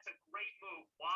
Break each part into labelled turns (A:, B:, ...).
A: That's a great move. Why?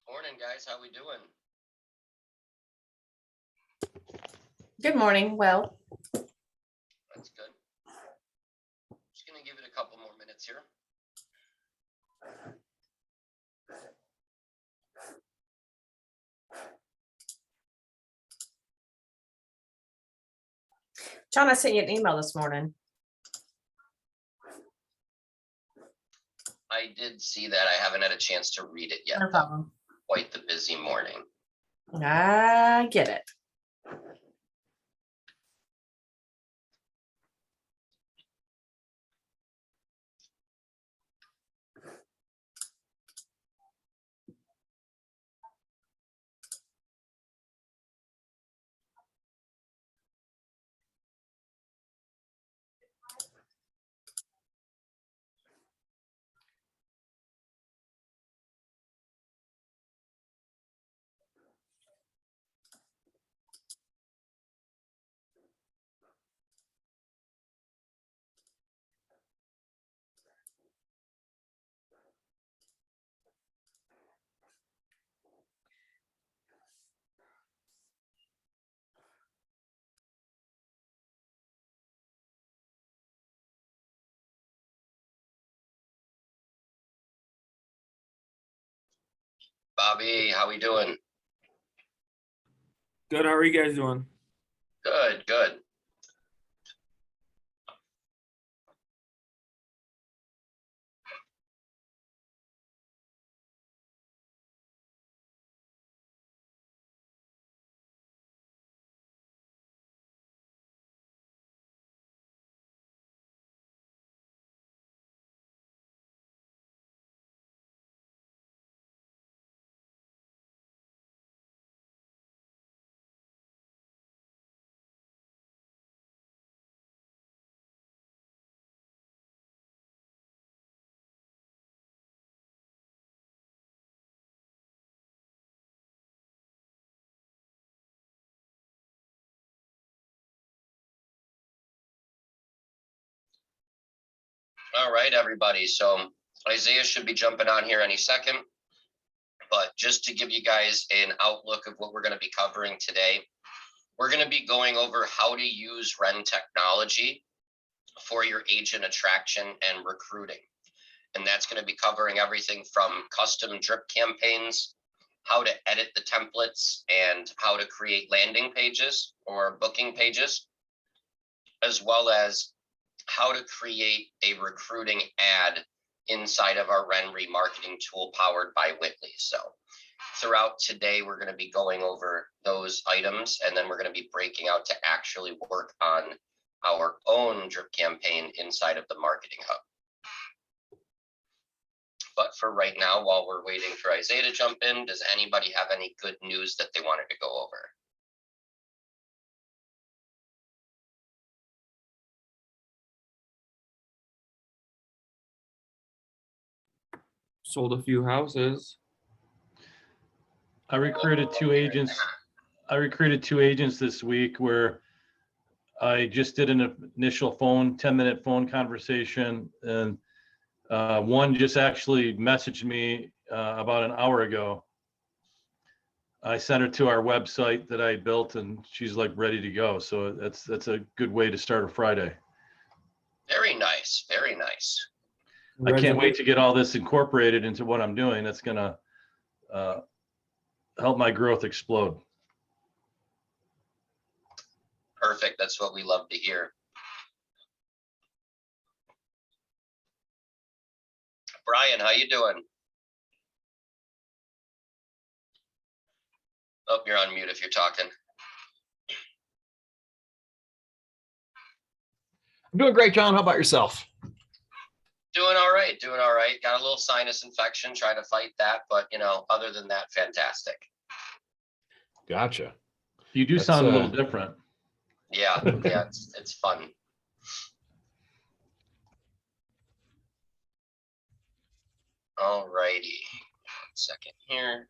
B: Morning, guys. How we doing?
C: Good morning. Well,
B: That's good. Just gonna give it a couple more minutes here.
C: John, I sent you an email this morning.
B: I did see that. I haven't had a chance to read it yet.
C: No problem.
B: Quite the busy morning.
C: I get it.
B: Bobby, how we doing?
D: Good. How are you guys doing?
B: Good, good. All right, everybody. So Isaiah should be jumping on here any second. But just to give you guys an outlook of what we're going to be covering today, we're going to be going over how to use Ren technology for your agent attraction and recruiting. And that's going to be covering everything from custom drip campaigns, how to edit the templates, and how to create landing pages or booking pages, as well as how to create a recruiting ad inside of our Ren remarketing tool powered by Whitley. So throughout today, we're going to be going over those items, and then we're going to be breaking out to actually work on our own drip campaign inside of the marketing hub. But for right now, while we're waiting for Isaiah to jump in, does anybody have any good news that they wanted to go over?
D: Sold a few houses.
E: I recruited two agents. I recruited two agents this week where I just did an initial 10-minute phone conversation, and one just actually messaged me about an hour ago. I sent her to our website that I built, and she's like ready to go. So that's a good way to start a Friday.
B: Very nice. nice, very nice.
E: I can't wait to get all this incorporated into what I'm doing. That's gonna help my growth explode.
B: Perfect. That's what we love to hear. Brian, how you doing? Oh, you're on mute if you're talking.
A: I'm doing great, John. How about yourself?
B: Doing all right, doing all right. Got a little sinus infection, trying to fight that, but you know, other than that, fantastic.
A: Gotcha.
E: You do
A: That's,
E: sound a little different.
B: Yeah, yeah, it's fun. All righty. 1 second here.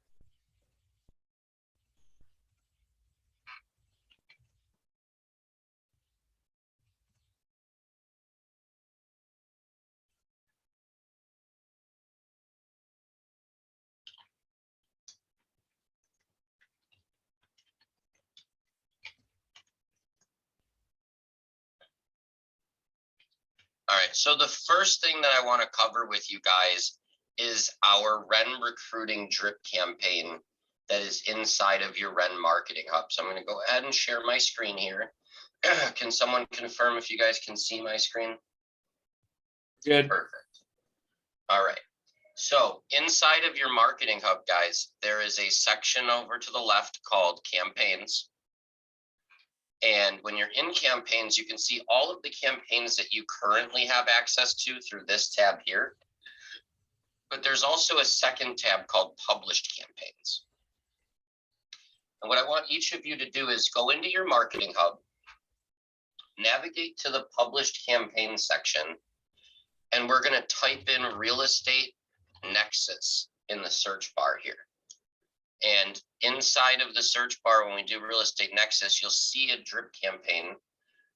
B: All right, so the first thing that I want to cover with you guys is our Ren recruiting drip campaign that is inside of your Ren marketing hub. So I'm going to go ahead and share my screen here. Can someone confirm if you guys can see my screen?
A: Good.
B: Perfect. All right. So inside of your marketing hub, guys, there is a section over to the left called campaigns. And when you're in campaigns, you can see all of the campaigns that you currently have access to through this tab here. But there's also a second tab called published campaigns. And what I want each of you to do is go into your marketing hub, navigate to the published campaign section, and we're going to type in real estate nexus in the search bar here. And inside of the search bar, when we do real estate nexus, you'll see a drip campaign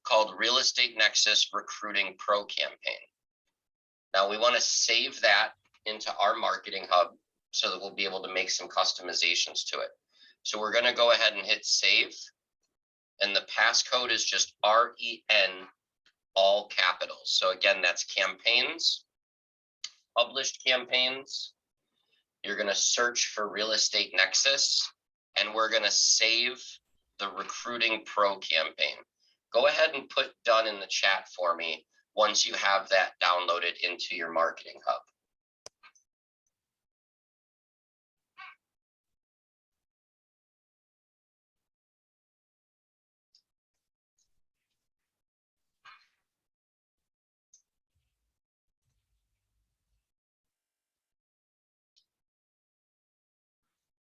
B: called Real Estate Nexus Recruiting Pro Campaign. Now we want to save that into our marketing hub so that we'll be able to make some customizations to it. So we're going to go ahead and hit save. And the passcode is just REN, all capitals. So again, that's campaigns, published campaigns. You're going to search for Real Estate Nexus, and we're going to save the Recruiting Pro campaign. Go ahead and put done in the chat for me once you have that downloaded into your marketing hub.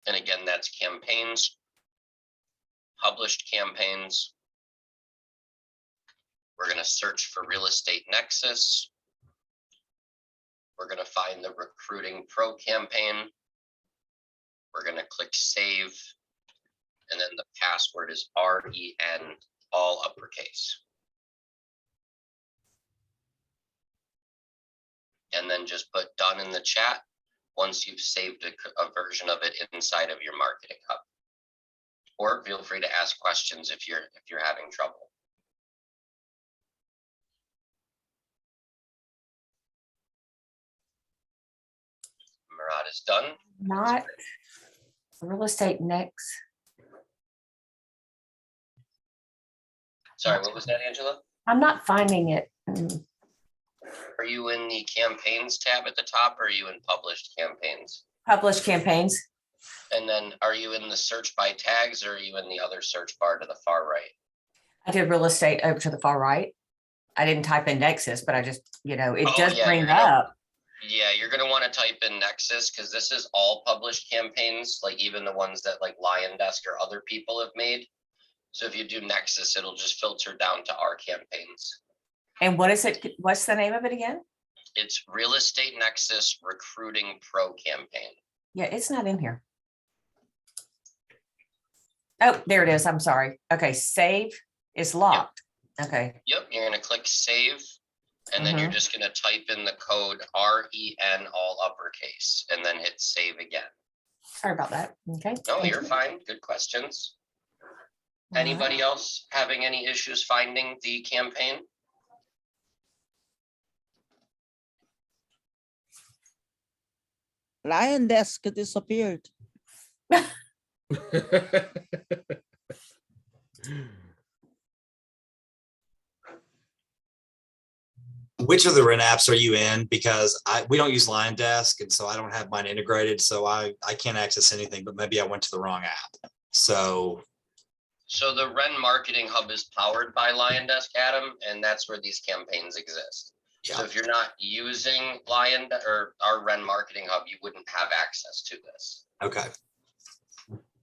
B: And again, that's campaigns, published campaigns. We're going to search for Real Estate Nexus. We're going to find the Recruiting Pro campaign. We're going to click save. And then the password is REN, all uppercase. And then just put done in the chat once you've saved a version of it inside of your marketing hub. Or feel free to ask questions if you're having trouble. Murad is done.
C: Not real estate next.
B: Sorry, what was that, Angela?
C: I'm not finding it.
B: Are you in the campaigns tab at the top, or are you in published campaigns?
C: Published campaigns.
B: And then are you in the search by tags, or are you in the other search bar to the far right?
C: I did real estate over to the far right. I didn't type in Nexus, but I just, it
B: Oh,
C: does
B: yeah,
C: bring
B: you're gonna-
C: up.
B: Yeah, you're going to want to type in Nexus because this is all published campaigns, like even the ones that like Lion Desk or other people have made. So if you do Nexus, it'll just filter down to our campaigns.
C: And what is it? What's the name of it again?
B: It's Real Estate Nexus Recruiting Pro campaign.
C: Yeah, it's not in here. Oh, there it is. I'm sorry. Okay, save is locked. Okay.
B: Yep, you're going to click save, and then you're just going to type in the code REN, all uppercase, and then hit save again.
C: Sorry about that. Okay.
B: No,
C: thank
B: you're
C: you.
B: fine. Good questions.
C: All right.
B: Anybody else having any issues finding the campaign?
F: Lion desk disappeared.
G: Which of the Ren apps are you in? Because we don't use Lion Desk, and so I don't have mine integrated, so I can't access anything, but maybe I went to the wrong app. So
B: So the Ren Marketing Hub is powered by Lion Desk, Adam, and that's where these campaigns exist. So
G: yeah,
B: if you're not using or our Ren Marketing Hub, you wouldn't have access to this.
G: okay.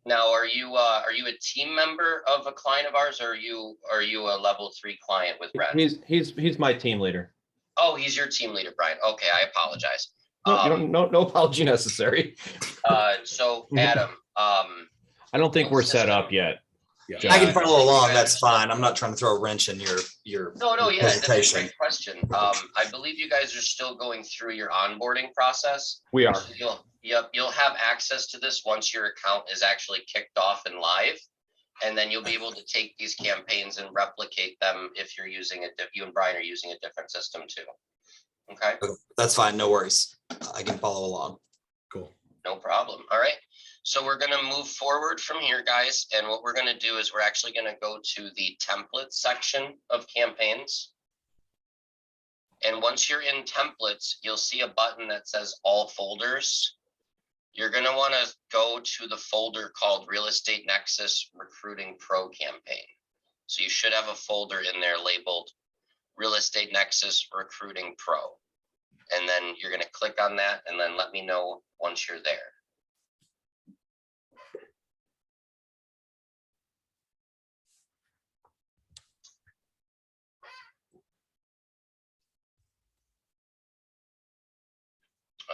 B: Now, are you a team member of a client of ours, or are you a level 3 client with Ren?
A: He's my team leader.
B: Oh, he's your team leader, Brian. Okay, I apologize.
A: No, you don't, no apology necessary.
B: So Adam,
A: I don't think we're set up yet.
D: Yeah.
G: I can
A: John.
G: follow along. That's fine. I'm not trying to throw a wrench in your
B: no, yeah, that's a
G: presentation.
B: great question. I believe you guys are still going through your onboarding process.
A: We are.
B: So you'll have access to this once your account is actually kicked off and live. And then you'll be able to take these campaigns and replicate them if you're using you and Brian are using a different system too. Okay,
G: That's fine. No worries. I can follow along.
D: Cool.
B: no problem. All right. So we're going to move forward from here, guys. And what we're going to do is we're actually going to go to the template section of campaigns. And once you're in templates, you'll see a button that says all folders. You're going to want to go to the folder called Real Estate Nexus Recruiting Pro Campaign. So you should have a folder in there labeled Real Estate Nexus Recruiting Pro. And then you're going to click on that and then let me know once you're there.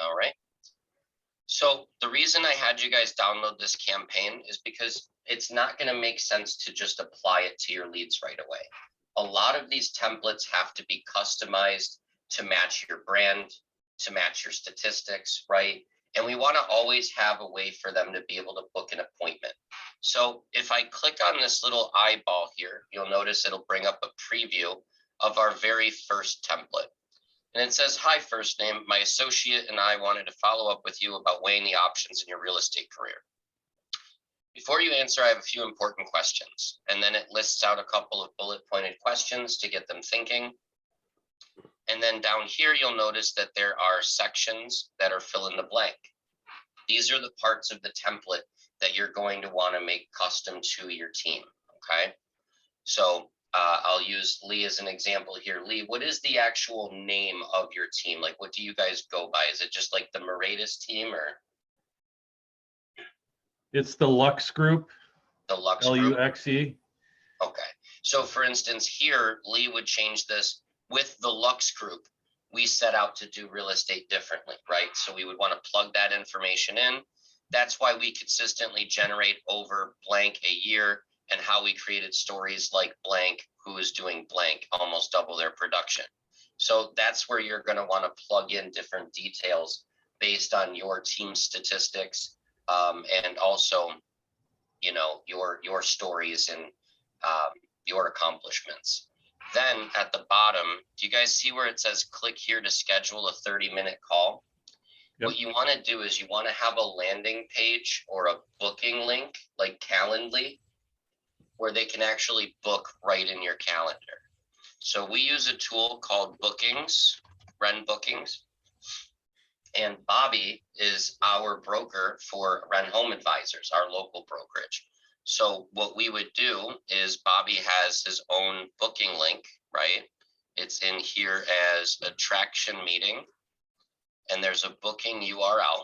B: All right. So the reason I had you guys download this campaign is because it's not going to make sense to just apply it to your leads right away. A lot of these templates have to be customized to match your brand, to match your statistics, right? And we want to always have a way for them to be able to book an appointment. So if I click on this little eyeball here, you'll notice it'll bring up a preview of our very first template. And it says, hi, first name, my associate and I wanted to follow up with you about weighing the options in your real estate career. Before you answer, I have a few important questions. And then it lists out a couple of bullet pointed questions to get them thinking. And then down here, you'll notice that there are sections that are fill in the blank. These are the parts of the template that you're going to want to make custom to your team, okay? So I'll use Lee as an example here. Lee, what is the actual name of your team? Like, what do you guys go by? Is it just like the Moretus team or?
E: It's the Lux Group,
B: The Lux Group?
E: LUXE.
B: Okay. So for instance, here, Lee would change this with the Lux Group. We set out to do real estate differently, right? So we would want to plug that information in. That's why we consistently generate over blank a year and how we created stories like blank, who is doing blank, almost double their production. So that's where you're going to want to plug in different details based on your team statistics and also, you know, your stories and your accomplishments. Then at the bottom, do you guys see where it says click here to schedule a 30-minute call?
E: Yep.
B: What you want to do is you want to have a landing page or a booking link like Calendly where they can actually book right in your calendar. So we use a tool called Bookings, Ren Bookings. And Bobby is our broker for Ren Home Advisors, our local brokerage. So what we would do is Bobby has his own booking link, right? It's in here as attraction meeting, and there's a booking URL.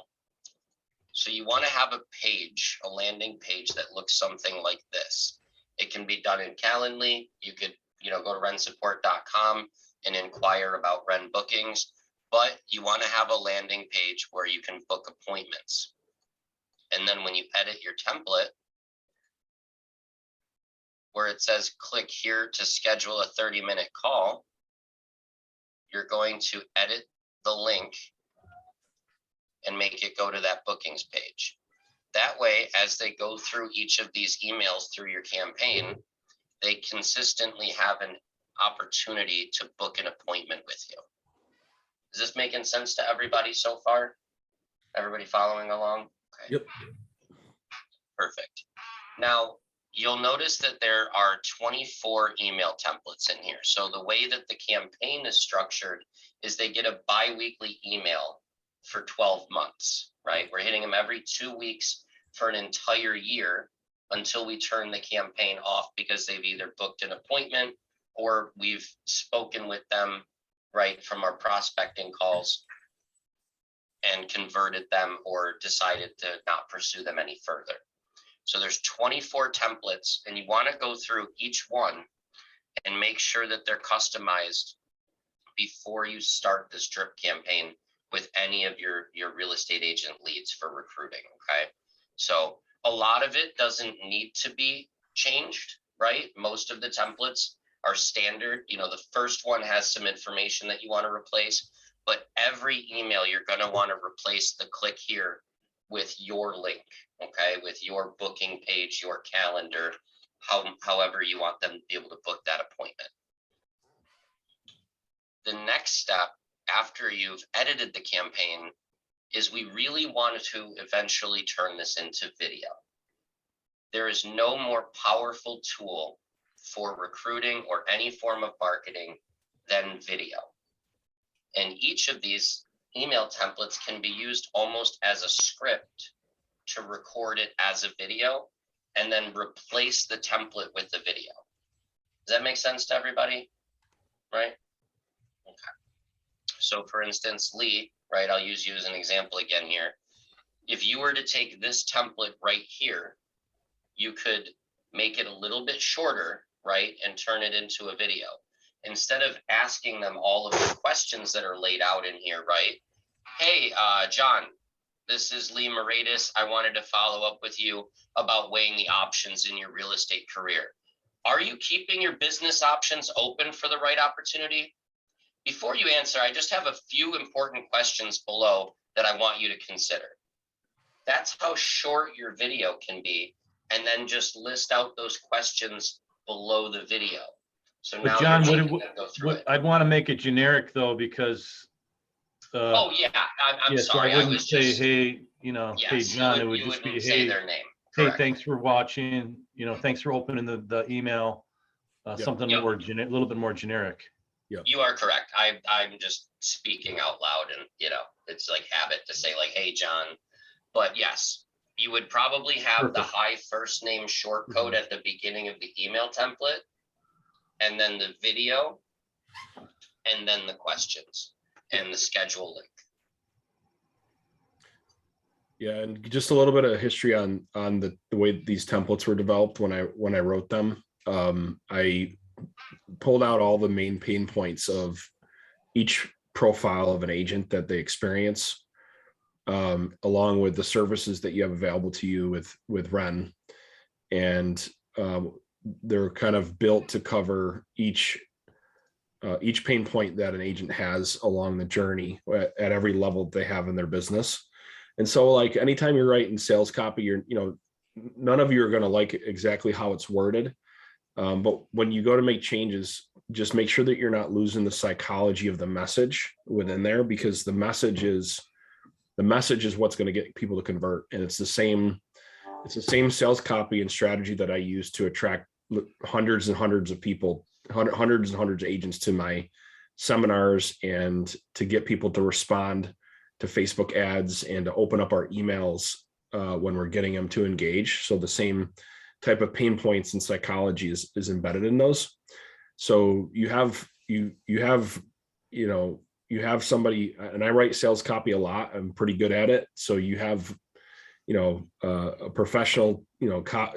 B: So you want to have a page, a landing page that looks something like this. It can be done in Calendly. You could, you know, go to rensupport.com and inquire about Ren bookings, but you want to have a landing page where you can book appointments. And then when you edit your template, where it says click here to schedule a 30-minute call, you're going to edit the link and make it go to that bookings page. That way, as they go through each of these emails through your campaign, they consistently have an opportunity to book an appointment with you. Is this making sense to everybody so far? Everybody following along? Okay.
H: Yep.
B: Perfect. Now, you'll notice that there are 24 email templates in here. So the way that the campaign is structured is they get a bi-weekly email for 12 months, right? We're hitting them every 2 weeks for an entire year until we turn the campaign off because they've either booked an appointment or we've spoken with them, right, from our prospecting calls and converted them or decided to not pursue them any further. So there's 24 templates, and you want to go through each one and make sure that they're customized before you start this drip campaign with any of your real estate agent leads for recruiting, okay? So a lot of it doesn't need to be changed, right? Most of the templates are standard. You know, the first one has some information that you want to replace, but every email you're going to want to replace the click here with your link, okay? With your booking page, your calendar, however you want them to be able to book that appointment. The next step after you've edited the campaign is we really wanted to eventually turn this into video. There is no more powerful tool for recruiting or any form of marketing than video. And each of these email templates can be used almost as a script to record it as a video and then replace the template with the video. Does that make sense to everybody? Right? Okay. So for instance, Lee, right, I'll use you as an example again here. If you were to take this template right here, you could make it a little bit shorter, right, and turn it into a video. Instead of asking them all of the questions that are laid out in here, right? Hey, John, this is Lee Moratis. I wanted to follow up with you about weighing the options in your real estate career. Are you keeping your business options open for the right opportunity? Before you answer, I just have a few important questions below that I want you to consider. That's how short your video can be, and then just list out those questions below the video. So now
E: But John,
B: you're going to go through it.
E: I'd want to make it generic though, because.
B: Oh yeah, I'm
E: Yeah, so
B: sorry.
E: I wouldn't
B: was
E: say,
B: just,
E: hey, hey,
B: yes,
E: John, it
B: you
E: would just be,
B: wouldn't say
E: hey,
B: their name.
E: hey,
B: Correct.
E: thanks for watching, thanks for opening the email, something
B: Yep.
E: more, a little bit more generic.
B: You are correct. I'm just speaking out loud, and it's like habit to say like, hey, John. But yes, you would probably have the
E: Perfect.
B: high first name short code at the beginning of the email template, and then the video, and then the questions and the schedule link.
H: Yeah, and just a little bit of history on the way these templates were developed when I wrote them. I pulled out all the main pain points of each profile of an agent that they experience, along with the services that you have available to you with Ren, and they're kind of built to cover each pain point that an agent has along the journey at every level they have in their business. And so like anytime you're writing sales copy, none of you are going to like exactly how it's worded. But when you go to make changes, just make sure that you're not losing the psychology of the message within there, because the message is what's going to get people to convert. And it's the same sales copy and strategy that I use to attract hundreds and hundreds of people, hundreds and hundreds of agents to my seminars, and to get people to respond to Facebook ads and to open up our emails when we're getting them to engage. So the same type of pain points and psychology is embedded in those. So you have somebody, and I write sales copy a lot. I'm pretty good at it. So you have, a professional,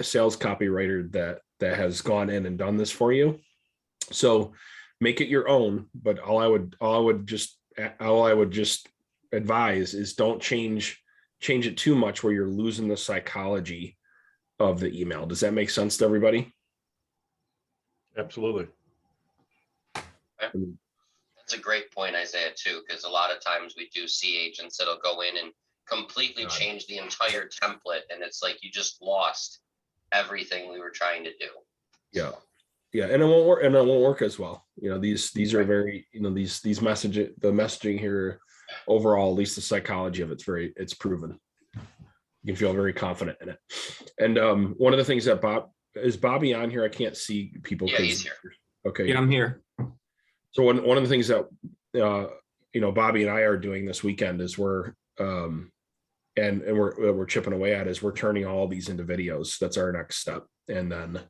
H: sales copywriter that has gone in and done this for you. So make it your own. But all I would just advise is don't change it too much where you're losing the psychology of the email. Does that make sense to everybody?
E: Absolutely.
B: That's a great point, Isaiah, too, because a lot of times we do see agents that'll go in and completely change the entire template, and it's like you just lost everything we were trying to do.
H: Yeah. Yeah, and it won't work, as well. These are very, the messaging here overall, at least the psychology of it's proven. You can feel very confident in it. And one of the things that is Bobby on here? I can't see people.
B: Yeah, he's here.
H: Okay.
D: Yeah, I'm here.
H: So one of the things that Bobby and I are doing this weekend is we're chipping away at is we're turning all these into videos. That's our next step, and then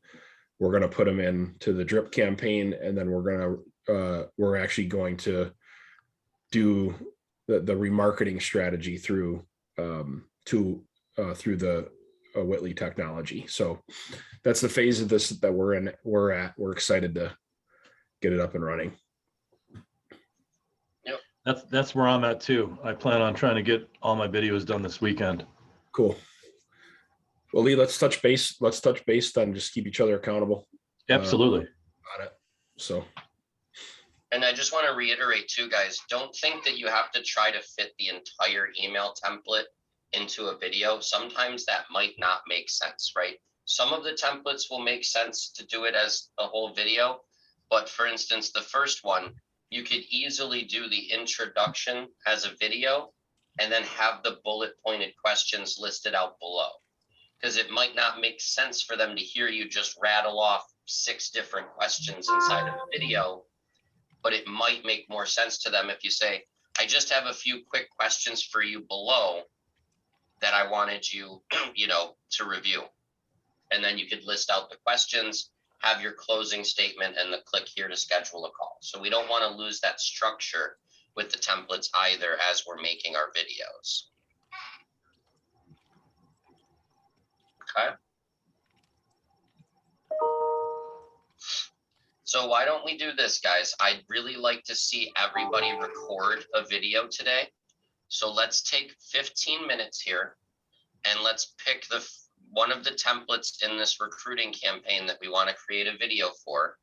H: we're going to put them into the drip campaign, and then we're actually going to do the remarketing strategy through the Whitley technology. So that's the phase of this that we're in. We're excited to get it up and running.
E: That's where I'm at too. I plan on trying to get all my videos done this weekend.
H: Cool. Well, Lee, let's touch base. Let's touch base then. Just keep each other accountable.
E: Absolutely.
H: On it. So.
B: And I just want to reiterate too, guys, don't think that you have to try to fit the entire email template into a video. Sometimes that might not make sense, right? Some of the templates will make sense to do it as a whole video. But for instance, the first one, you could easily do the introduction as a video and then have the bullet pointed questions listed out below. Because it might not make sense for them to hear you just rattle off 6 different questions inside of a video, but it might make more sense to them if you say, I just have a few quick questions for you below that I wanted you, to review. And then you could list out the questions, have your closing statement, and the click here to schedule a call. So we don't want to lose that structure with the templates either as we're making our videos. Okay. So why don't we do this, guys? I'd really like to see everybody record a video today. So let's take 15 minutes here and let's pick one of the templates in this recruiting campaign that we want to create a video for.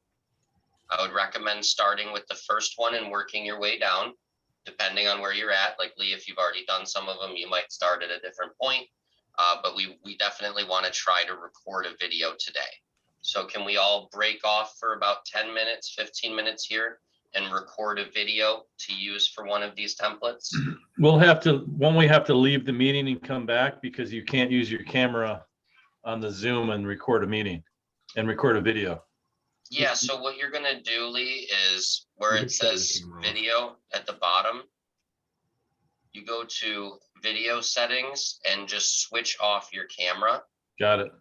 B: I would recommend starting with the first one and working your way down, depending on where you're at. Like Lee, if you've already done some of them, you might start at a different point. But we definitely want to try to record a video today. So can we all break off for about 10 minutes, 15 minutes here and record a video to use for one of these templates?
E: Won't we have to leave the meeting and come back because you can't use your camera on the Zoom and record a meeting and record a video?
B: Yeah, so what you're gonna do, Lee, is where it says video at the bottom, you go to video settings and just switch off your camera.
E: Got it.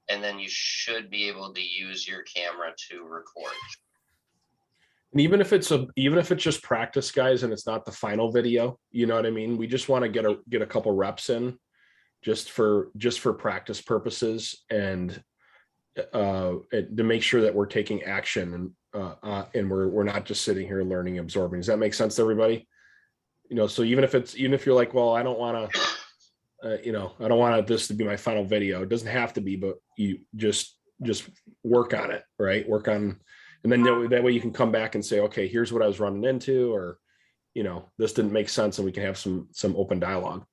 B: And then you should be able to use your camera to record.
H: And even if it's just practice, guys, and it's not the final video, you know what I mean? We just want to get a couple reps in just for practice purposes and to make sure that we're taking action and we're not just sitting here learning, absorbing. Does that make sense to everybody? So even if you're like, well, I don't want to, I don't want this to be my final video. It doesn't have to be, but you just work on it, right? Work on, and then that way you can come back and say, okay, here's what I was running into, or, this didn't make sense, and we can have some open dialogue.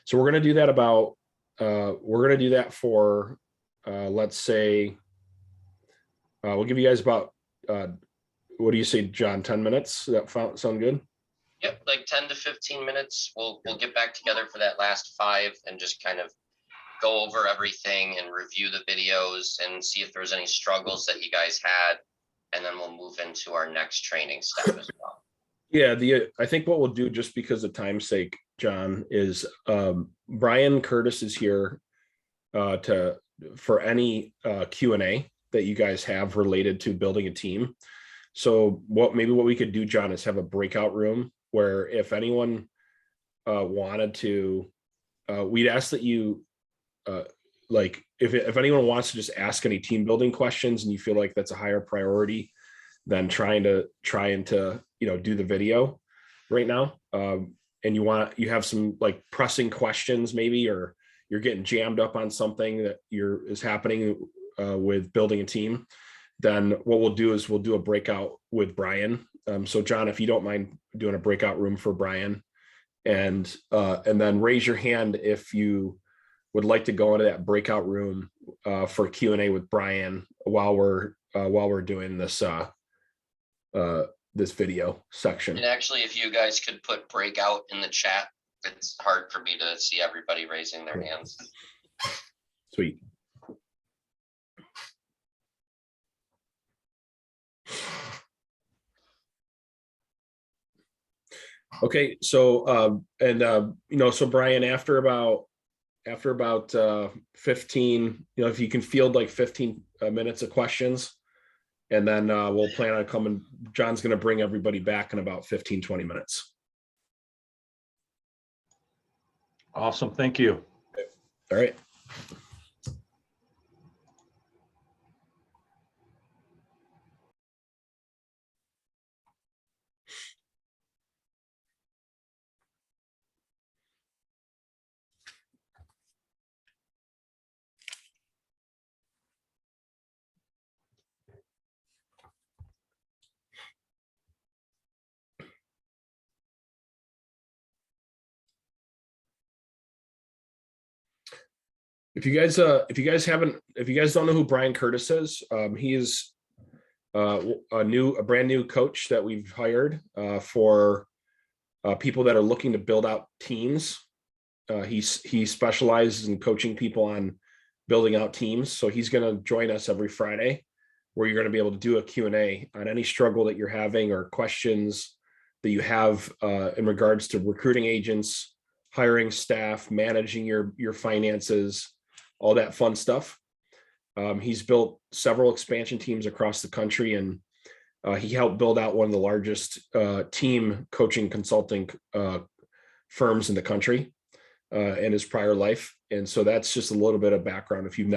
H: So we're going to do that for, let's say, we'll give you guys about, what do you say, John, 10 minutes? Does that sound good?
B: Yep, like 10 to 15 minutes. We'll get back together for that last 5 and just kind of go over everything and review the videos and see if there's any struggles that you guys had. And then we'll move into our next training step as well.
H: Yeah, I think what we'll do, just because of time's sake, John, is Brian Curtis is here for any Q&A that you guys have related to building a team. So what we could do, John, is have a breakout room where if anyone wanted to, we'd ask that you if anyone wants to just ask any team building questions and you feel like that's a higher priority than trying to do the video right now, and you have some like pressing questions maybe, or you're getting jammed up on something that is happening with building a team, then what we'll do is we'll do a breakout with Brian. So John, if you don't mind doing a breakout room for Brian, and then raise your hand if you would like to go into that breakout room for Q&A with Brian while we're doing this this video section.
B: And actually, if you guys could put breakout in the chat, it's hard for me to see everybody raising their hands.
H: Sweet. Okay, so so Brian, after about 15, if you can field like 15 minutes of questions, and then we'll plan on coming. John's going to bring everybody back in about 15-20 minutes.
E: Awesome. Thank you.
H: All right. If you guys don't know who Brian Curtis is, he is a brand new coach that we've hired for people that are looking to build out teams. He specializes in coaching people on building out teams. So he's going to join us every Friday, where you're going to be able to do a Q&A on any struggle that you're having or questions that you have in regards to recruiting agents, hiring staff, managing your finances, all that fun stuff. He's built several expansion teams across the country, and he helped build out one of the largest team coaching consulting firms in the country in his prior life. And so that's just a little bit of background. If you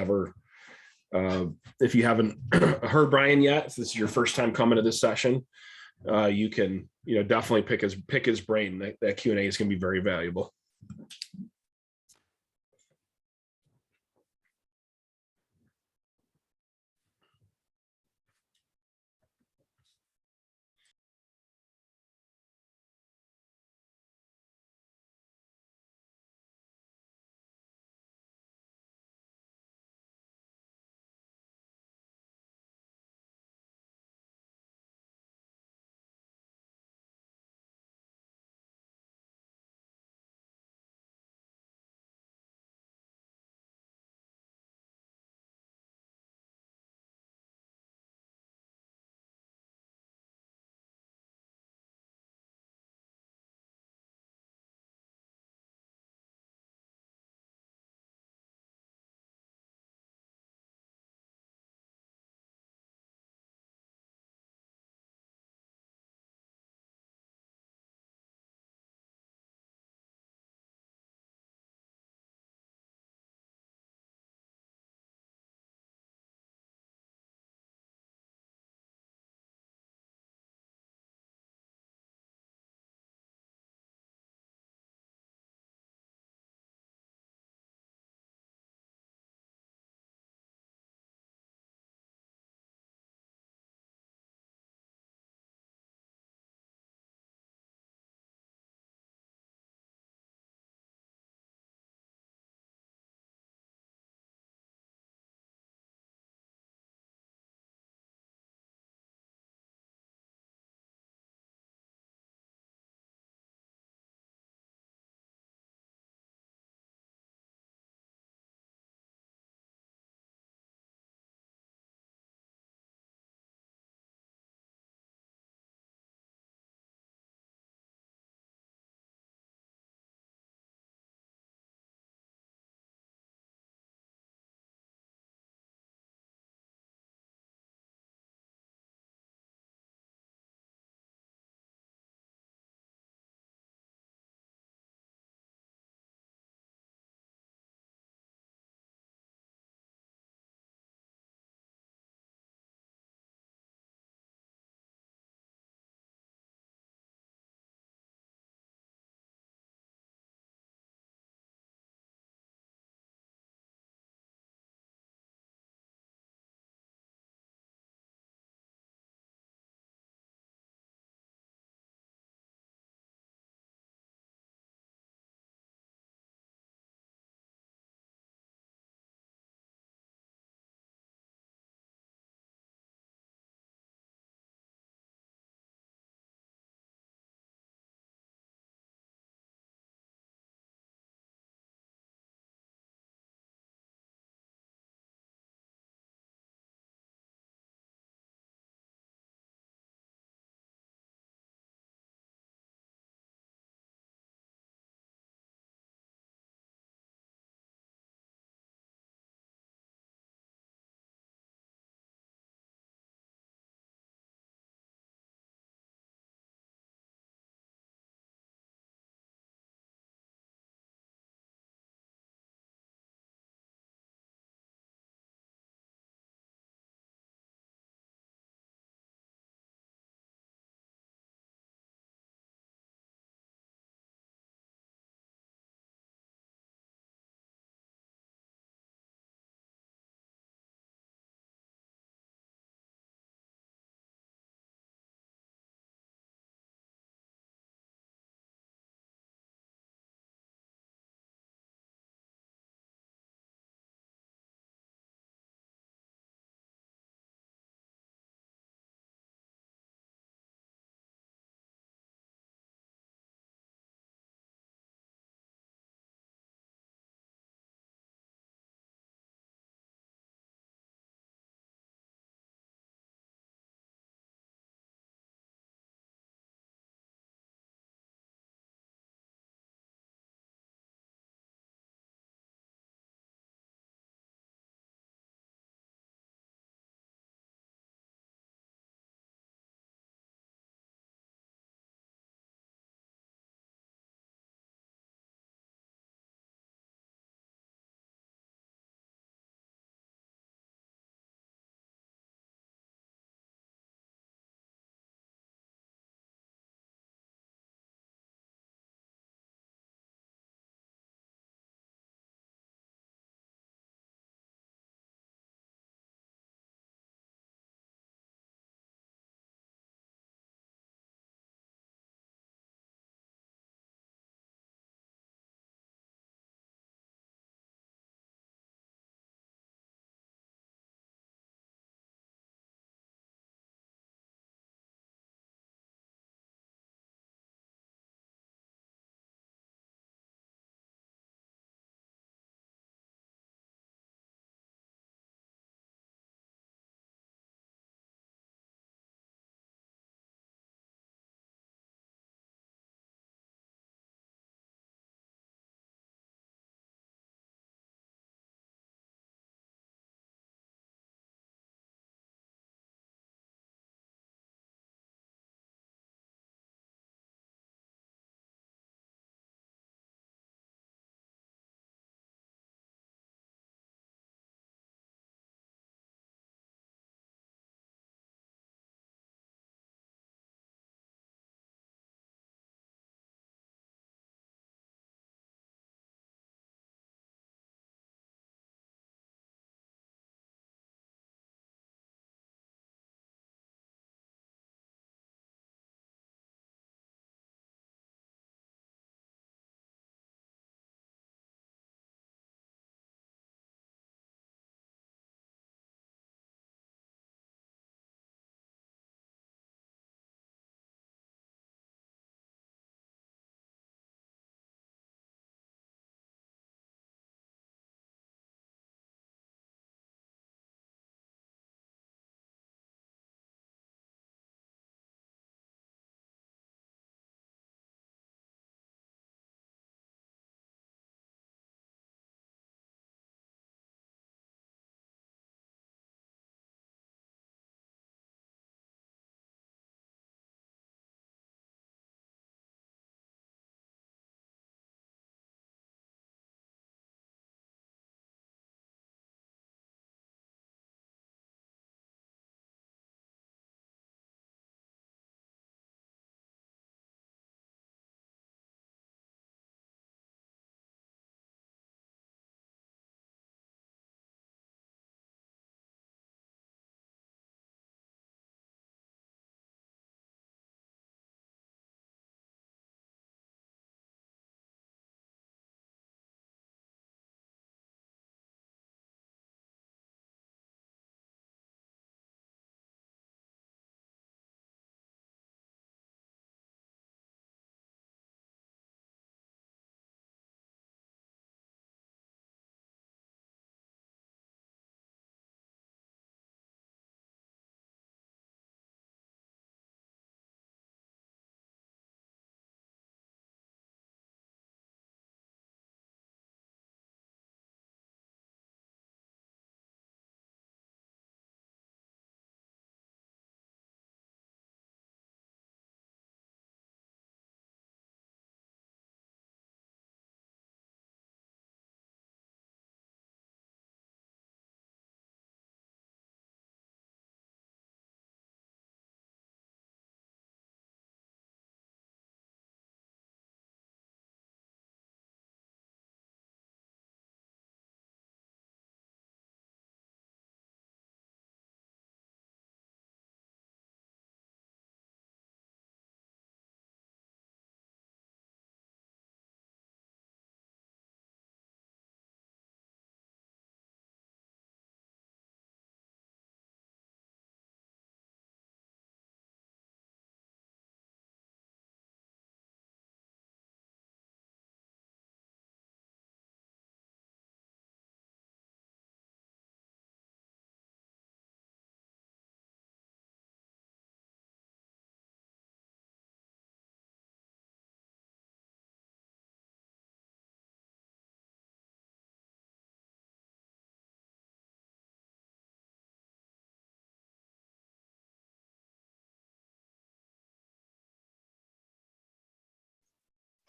H: haven't heard Brian yet, if this is your first time coming to this session, you can definitely pick his brain. That Q&A is going to be very valuable.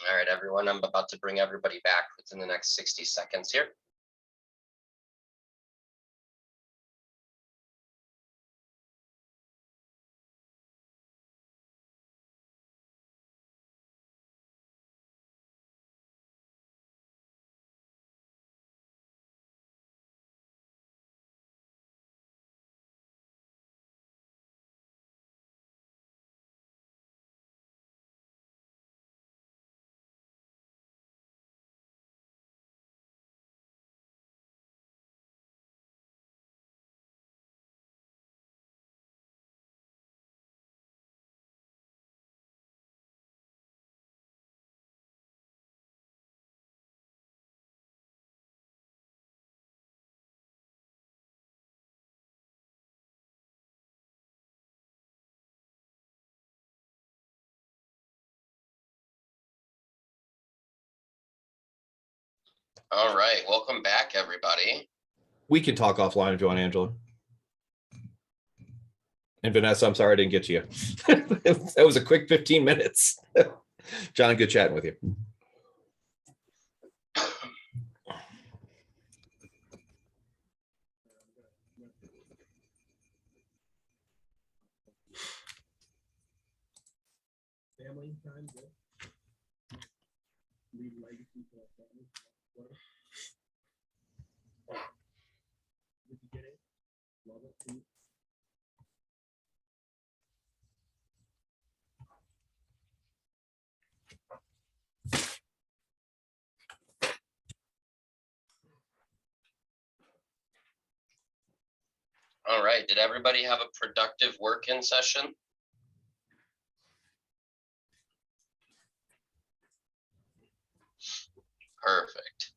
B: All right, everyone, I'm about to bring everybody back within the next 60 seconds here. All right, welcome back, everybody.
A: We can talk offline if you want, Angela. And Vanessa, I'm sorry I didn't get to you. That was a quick 15 minutes. John, good chatting with you.
H: Family time. Leave legacy for our family. Did you get it? Love it.
B: All right, did everybody have a productive work-in session? Perfect.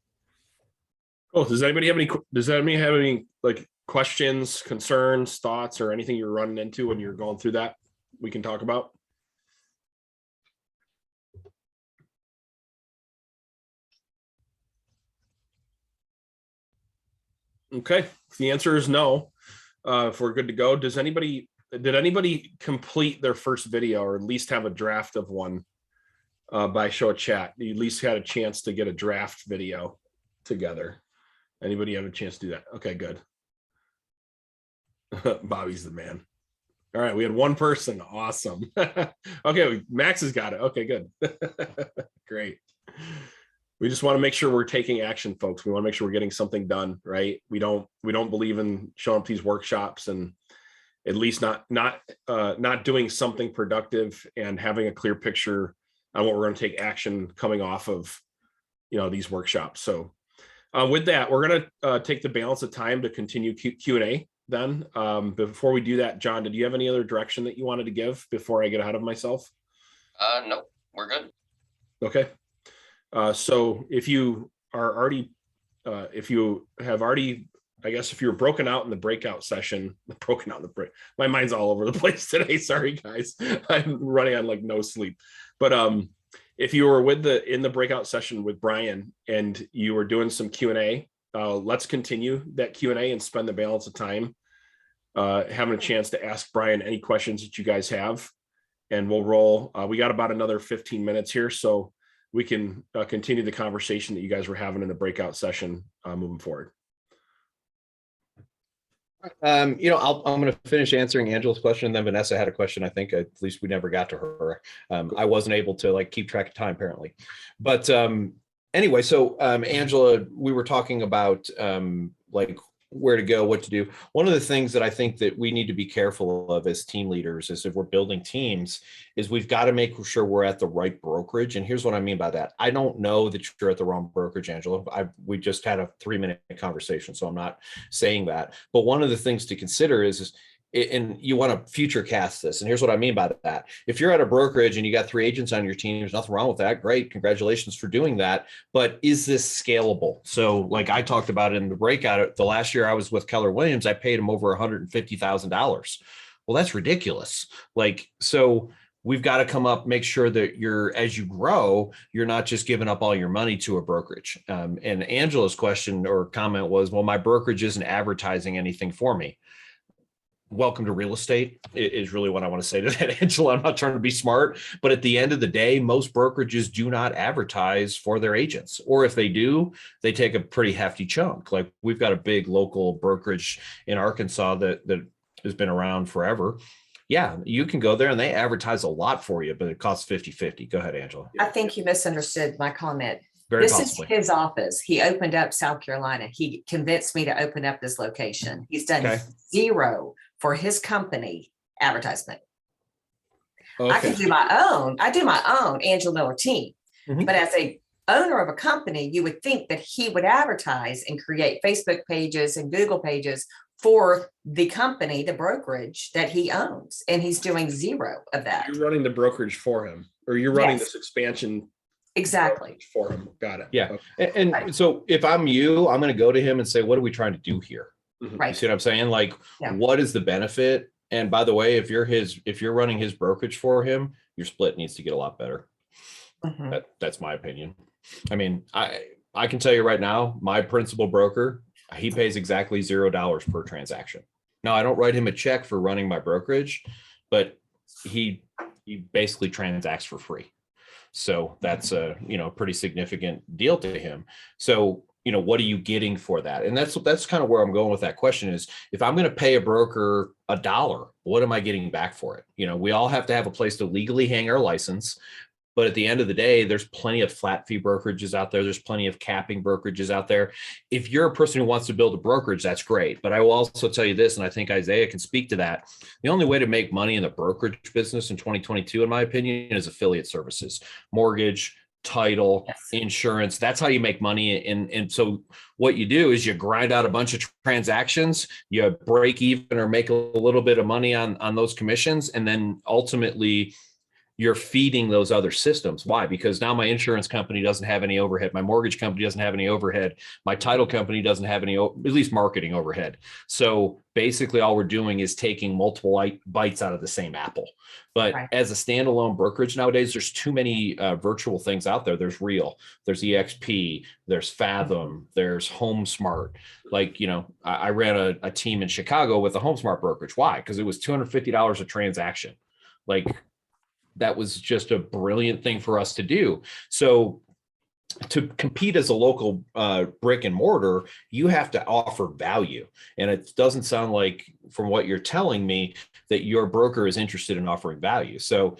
H: Oh, does anybody have any like questions, concerns, thoughts, or anything you're running into when you're going through that we can talk about? Okay, the answer is no. If we're good to go, did anybody complete their first video or at least have a draft of one by show of chat? You at least had a chance to get a draft video together. Anybody have a chance to do that? Okay, good. Bobby's the man. All right, we had one person. Awesome. Okay, Max has got it. Okay, good. Great. We just want to make sure we're taking action, folks. We want to make sure we're getting something done, right? We don't believe in showing up these workshops and at least not doing something productive and having a clear picture on what we're going to take action coming off of, these workshops. So with that, we're going to take the balance of time to continue Q&A then. Before we do that, John, did you have any other direction that you wanted to give before I get ahead of myself?
B: No, we're good.
H: Okay. So if you are already, if you were broken out in the breakout session, my mind's all over the place today. Sorry, guys. I'm running on like no sleep. But if you were in the breakout session with Brian and you were doing some Q&A, let's continue that Q&A and spend the balance of time having a chance to ask Brian any questions that you guys have. And we'll roll. We got about another 15 minutes here, so we can continue the conversation that you guys were having in the breakout session moving forward.
A: I'm going to finish answering Angela's question, and then Vanessa had a question. I think at least we never got to her. I wasn't able to keep track of time apparently, but anyway, so Angela, we were talking about where to go, what to do. One of the things that I think that we need to be careful of as team leaders is if we're building teams is we've got to make sure we're at the right brokerage. And here's what I mean by that. I don't know that you're at the wrong brokerage, Angela. We just had a 3-minute conversation, so I'm not saying that. But one of the things to consider is and you want to future cast this. And here's what I mean by that. If you're at a brokerage and you got 3 agents on your team, there's nothing wrong with that. Great. Congratulations for doing that. But is this scalable? So like I talked about in the breakout, the last year I was with Keller Williams, I paid him over $150,000. Well, that's ridiculous. So we've got to make sure that as you grow, you're not just giving up all your money to a brokerage. And Angela's question or comment was, well, my brokerage isn't advertising anything for me. welcome to real estate is really what I want to say to that, Angela. I'm not trying to be smart, but at the end of the day, most brokerages do not advertise for their agents, or if they do, they take a pretty hefty chunk. Like we've got a big local brokerage in Arkansas that has been around forever. Yeah, you can go there and they advertise a lot for you, but it costs 50-50. Go ahead, Angela.
C: I think you misunderstood my comment.
A: Very
C: This
A: possibly.
C: is his office. He opened up South Carolina. He convinced me to open up this location. He's done
A: Okay.
C: zero for his company advertisement. I
H: Okay.
C: can do my own. I do my own Angela Miller team.
A: Mhm.
C: But as a owner of a company, you would think that he would advertise and create Facebook pages and Google pages for the company, the brokerage that he owns. And he's doing zero of that.
H: You're running the brokerage for him, or you're running
C: Yes.
H: this expansion
C: Exactly.
H: for him. Got it.
A: Yeah.
H: Okay.
A: And
C: Right.
A: so if I'm you, I'm going to go to him and say, what are we trying to do here? You
C: Right.
A: see what I'm saying? Like,
C: Yeah.
A: what is the benefit? And by the way, if you're running his brokerage for him, your split needs to get a lot better.
C: Mhm.
A: That's my opinion. I mean, I can tell you right now, my principal broker, he pays exactly $0 per transaction. Now, I don't write him a check for running my brokerage, but he basically transacts for free. So that's a, pretty significant deal to him. So, what are you getting for that? And that's kind of where I'm going with that question is, if I'm going to pay a broker $1, what am I getting back for it? We all have to have a place to legally hang our license. But at the end of the day, there's plenty of flat fee brokerages out there. There's plenty of capping brokerages out there. If you're a person who wants to build a brokerage, that's great. But I will also tell you this, and I think Isaiah can speak to that. The only way to make money in the brokerage business in 2022, in my opinion, is affiliate services, mortgage, title,
C: Yes.
A: insurance. That's how you make money. And so what you do is you grind out a bunch of transactions, you break even or make a little bit of money on those commissions. And then ultimately, you're feeding those other systems. Why? Because now my insurance company doesn't have any overhead. My mortgage company doesn't have any overhead. My title company doesn't have any, at least marketing overhead. So basically all we're doing is taking multiple bites out of the same apple. But
C: Right.
A: as a standalone brokerage nowadays, there's too many virtual things out there. There's Real, there's EXP, there's Fathom, there's HomeSmart. Like, I ran a team in Chicago with a HomeSmart brokerage. Why? Because it was $250 a transaction. Like, that was just a brilliant thing for us to do. So to compete as a local brick and mortar, you have to offer value. And it doesn't sound like, from what you're telling me, that your broker is interested in offering value. So,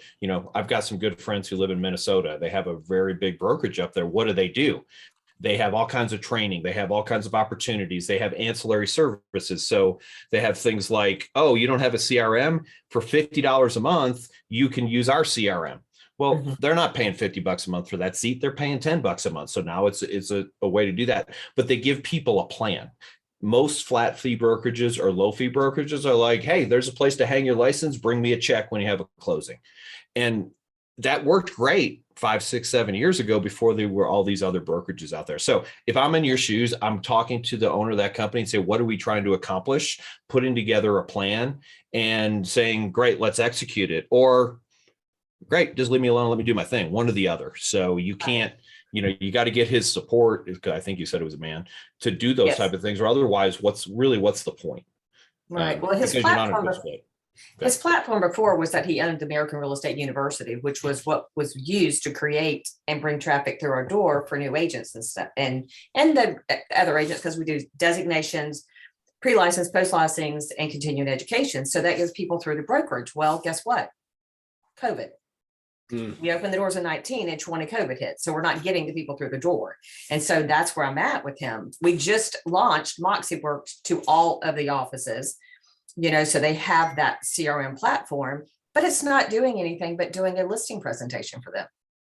A: I've got some good friends who live in Minnesota. They have a very big brokerage up there. What do? They have all kinds of training. They have all kinds of opportunities. They have ancillary services. So they have things like, oh, you don't have a CRM? For $50 a month, you can use our CRM. Well,
C: Mhm.
A: they're not paying $50 a month for that seat. They're paying $10 a month. So now it's a way to do that. But they give people a plan. Most flat fee brokerages or low fee brokerages are like, hey, there's a place to hang your license. Bring me a check when you have a closing. And that worked great 5, 6, 7 years ago before there were all these other brokerages out there. So if I'm in your shoes, I'm talking to the owner of that company and say, what are we trying to accomplish? Putting together a plan and saying, great, let's execute it. Or great, just leave me alone. Let me do my thing. One or the other. So you can't, you got to get his support. I think you said it was a man to do those
C: Yes.
A: type of things, or otherwise what's the point?
C: Right. Well, his
A: Because you're not in a
C: platform,
A: good spot.
C: his platform before was that he owned American Real Estate University, which was what was used to create and bring traffic through our door for new agents and stuff, and the other agents, because we do designations, pre-license, post-license, and continuing education. So that gives people through the brokerage. Well, guess what? COVID. We opened the doors in 19 and 20 COVID hit. So we're not getting the people through the door. And so that's where I'm at with him. We just launched MoxieWorks to all of the offices, so they have that CRM platform, but it's not doing anything but doing a listing presentation for them.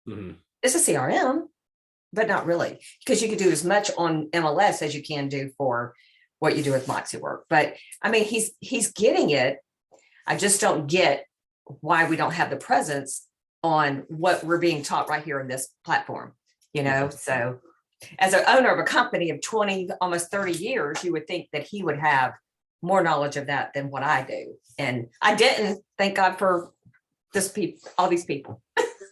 H: Mhm.
C: It's a CRM, but not really, because you could do as much on MLS as you can do for what you do with MoxieWorks. But I mean, he's getting it. I just don't get why we don't have the presence on what we're being taught right here in this platform, So as an owner of a company of 20, almost 30 years, you would think that he would have more knowledge of that than what I do. And I didn't. Thank God for all these people.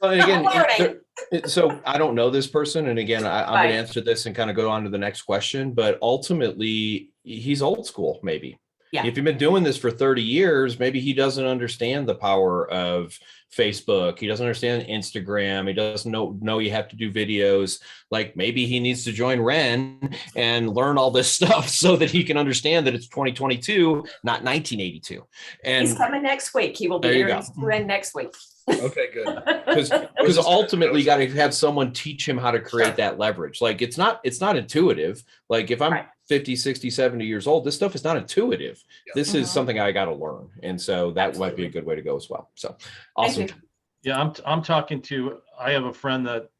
A: Well, and again,
C: Learning.
A: so I don't know this person. And again, I'm
C: Right.
A: going to answer this and kind of go on to the next question, but ultimately he's old school, maybe.
C: Yeah.
A: If you've been doing this for 30 years, maybe he doesn't understand the power of Facebook. He doesn't understand Instagram. He doesn't know you have to do videos. Like maybe he needs to join Ren and learn all this stuff so that he can understand that it's 2022, not 1982. And
C: He's coming next week. He will be
A: There you go.
C: introduced to Ren next week.
A: okay, good. Because ultimately you got to have someone teach him how to create that leverage. Like it's not intuitive. Like if I'm
C: Right.
A: 50, 60, 70 years old, this stuff is not intuitive. This is
C: Mhm.
A: something I got to learn. And so that might be a good way to go as well. So awesome.
C: Thank
E: Yeah, I'm talking to, I have a friend that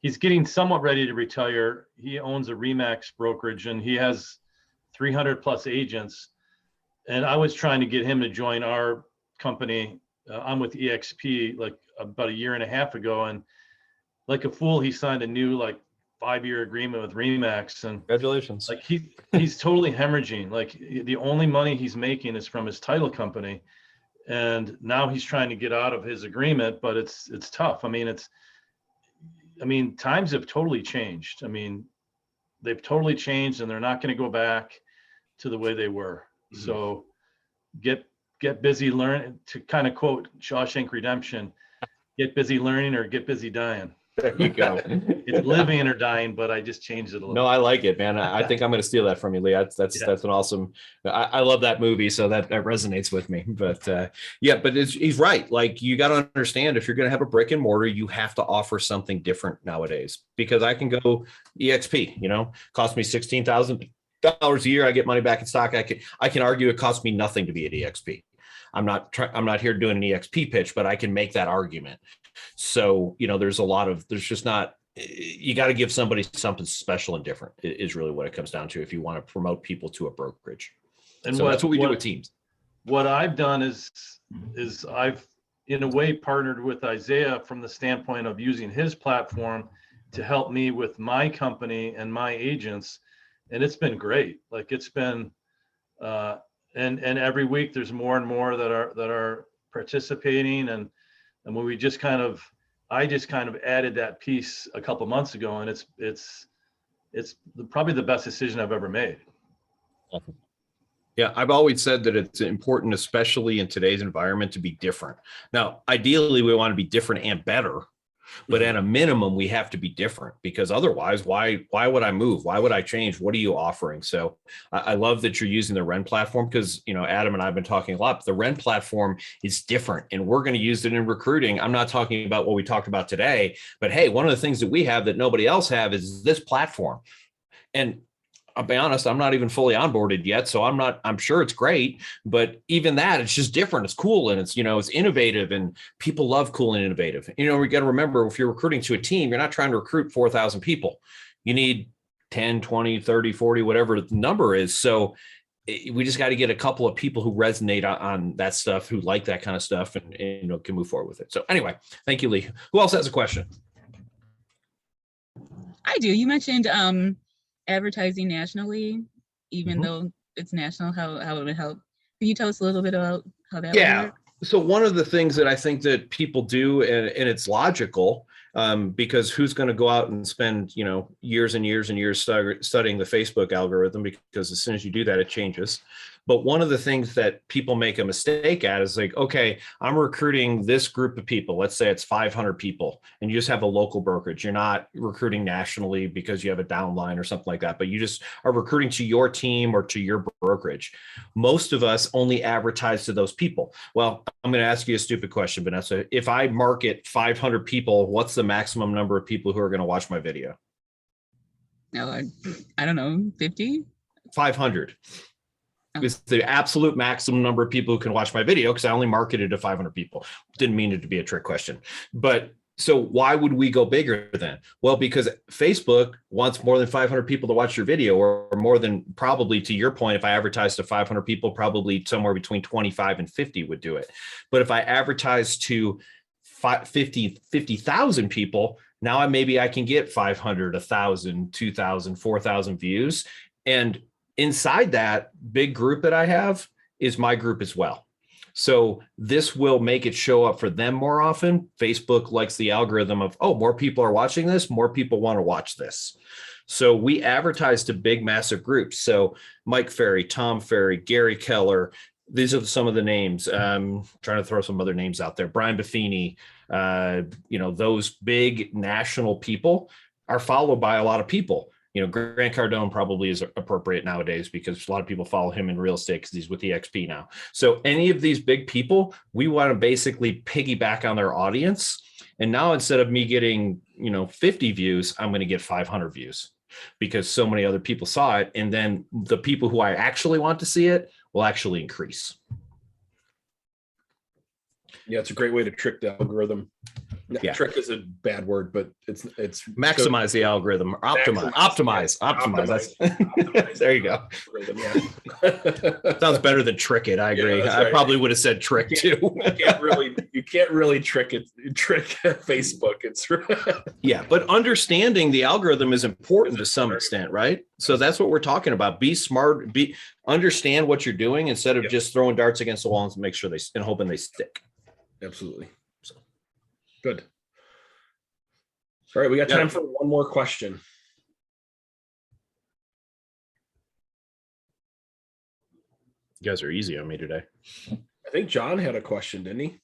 E: he's getting somewhat ready to retire. He owns a Remax brokerage and he has 300 plus agents. And I was trying to get him to join our company. I'm with EXP like about a year and a half ago. And like a fool, he signed a new like 5-year agreement with Remax. And
A: Congratulations.
E: like he's totally hemorrhaging. Like the only money he's making is from his title company. And now he's trying to get out of his agreement, but it's tough. I mean, times have totally changed. I mean, they've totally changed and they're not going to go back to the way they were.
A: Mhm.
E: So get busy learning, to kind of quote Shawshank Redemption, get busy learning or get busy dying.
A: There you go.
E: It's living or dying, but I just changed it a little.
A: No, I like it, man. I think I'm going to steal that from you, Lee. That's
E: Yeah.
A: that's an awesome. I love that movie, so that resonates with me. But yeah, but he's right. Like you got to understand, if you're going to have a brick and mortar, you have to offer something different nowadays. Because I can go EXP, cost me $16,000 a year. I get money back in stock. I can argue it costs me nothing to be at EXP. I'm not here doing an EXP pitch, but I can make that argument. So there's just not. You got to give somebody something special and different is really what it comes down to if you want to promote people to a brokerage. And so that's what we do with teams.
E: What I've done is I've in a way partnered with Isaiah from the standpoint of using his platform to help me with my company and my agents. And it's been great. Like it's been, and every week there's more and more that are participating. And when I just kind of added that piece a couple months ago, and it's probably the best decision I've ever made.
A: Yeah, I've always said that it's important, especially in today's environment, to be different. Now, ideally, we want to be different and better, but at a minimum, we have to be different because otherwise, why would I move? Why would I change? What are you offering? So I love that you're using the Ren platform because, Adam and I have been talking a lot, but the Ren platform is different and we're going to use it in recruiting. I'm not talking about what we talked about today, but hey, one of the things that we have that nobody else have is this platform. And I'll be honest, I'm not even fully onboarded yet. So I'm sure it's great, but even that, it's just different. It's cool. And it's, it's innovative and people love cool and innovative. We got to remember, if you're recruiting to a team, you're not trying to recruit 4,000 people. You need 10, 20, 30, 40, whatever the number is. So we just got to get a couple of people who resonate on that stuff, who like that kind of stuff and can move forward with it. So anyway, thank you, Lee. Who else has a question?
I: I do. You mentioned, advertising nationally, even though it's national, how it would help. Can you tell us a little bit about how that would work?
A: So one of the things that I think that people do, and it's logical, because who's going to go out and spend, years and years and years studying the Facebook algorithm, because as soon as you do that, it changes. But one of the things that people make a mistake at is like, okay, I'm recruiting this group of people. Let's say it's 500 people and you just have a local brokerage. You're not recruiting nationally because you have a downline or something like that, but you just are recruiting to your team or to your brokerage. Most of us only advertise to those people. Well, I'm going to ask you a stupid question, Vanessa. If I market 500 people, what's the maximum number of people who are going to watch my video?
I: No, I don't know, 50?
A: 500. It's the absolute maximum number of people who can watch my video because I only marketed to 500 people. Didn't mean it to be a trick question. But so why would we go bigger then? Well, because Facebook wants more than 500 people to watch your video, or more than, probably to your point, if I advertise to 500 people, probably somewhere between 25 and 50 would do it. But if I advertise to 50,000 people, now I can get 500, 1,000, 2,000, 4,000 views. And inside that big group that I have is my group as well. So this will make it show up for them more often. Facebook likes the algorithm of, oh, more people are watching this, more people want to watch this. So we advertise to big, massive groups. So Mike Ferry, Tom Ferry, Gary Keller, these are some of the names. Trying to throw some other names out there. Brian Buffini, those big national people are followed by a lot of people. Grant Cardone probably is appropriate nowadays because a lot of people follow him in real estate because he's with EXP now. So any of these big people, we want to basically piggyback on their audience. And now instead of me getting, 50 views, I'm going to get 500 views because so many other people saw it. And then the people who I actually want to see it will actually increase.
H: Yeah, it's a great way to trick the algorithm.
A: Yeah.
H: Trick is a bad word, but it's
A: maximize the algorithm, or optimize. That's, there you go. Sounds better than trick it. I agree.
H: Yeah,
A: I
H: right.
A: probably would have said trick too.
H: You can't really trick Facebook. It's
A: yeah, but understanding the algorithm is important to some extent, right? So that's what we're talking about. Be smart, understand what you're doing instead of just throwing darts against the wall and make sure and hoping they stick.
H: Absolutely. So good. All right, we got time for one more question.
A: You guys are easy on me today.
H: I think John had a question, didn't he?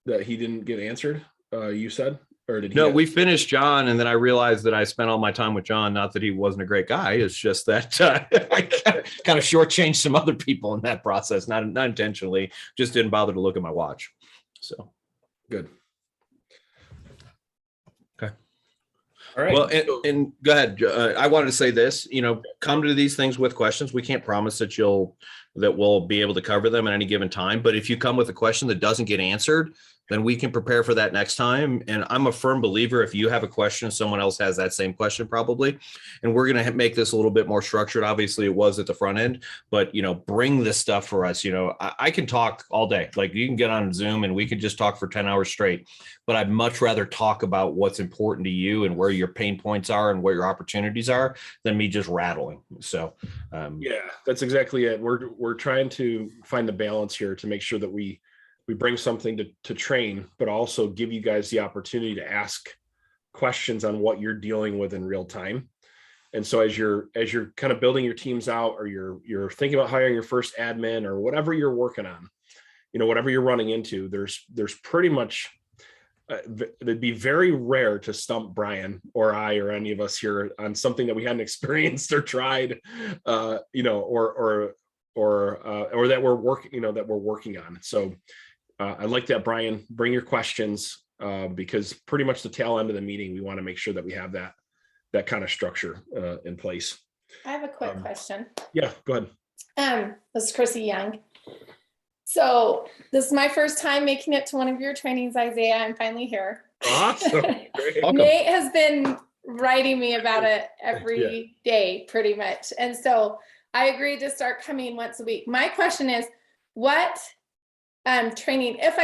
H: That he didn't get answered. You said, or did he?
A: No, we finished John, and then I realized that I spent all my time with John. Not that he wasn't a great guy. It's just that I kind of shortchanged some other people in that process, not intentionally. Just didn't bother to look at my watch. So
H: good.
A: Okay.
H: All right.
A: Well, and go ahead. I wanted to say this. Come to these things with questions. We can't promise that we'll be able to cover them at any given time. But if you come with a question that doesn't get answered, then we can prepare for that next time. And I'm a firm believer, if you have a question, someone else has that same question probably. And we're going to make this a little bit more structured. Obviously it was at the front end, but bring this stuff for us. I can talk all day. Like you can get on Zoom and we can just talk for 10 hours straight, but I'd much rather talk about what's important to you and where your pain points are and where your opportunities are than me just rattling. So
H: yeah, that's exactly it. We're trying to find the balance here to make sure that we bring something to train, but also give you guys the opportunity to ask questions on what you're dealing with in real time. And so as you're kind of building your teams out, or you're thinking about hiring your first admin or whatever you're working on, whatever you're running into, there's pretty much it'd be very rare to stump Brian or I or any of us here on something that we hadn't experienced or tried, or that we're working on. So I like that, Brian. Bring your questions because pretty much the tail end of the meeting, we want to make sure that we have that kind of structure in place.
J: I have a quick question.
H: Yeah, go ahead.
J: This is Chrissy Young. So this is my first time making it to one of your trainings, Isaiah. I'm finally here.
H: Awesome. Great.
J: Nate has been writing me about it every day, pretty much. And so I agreed to start coming once a week. My question is, what training, if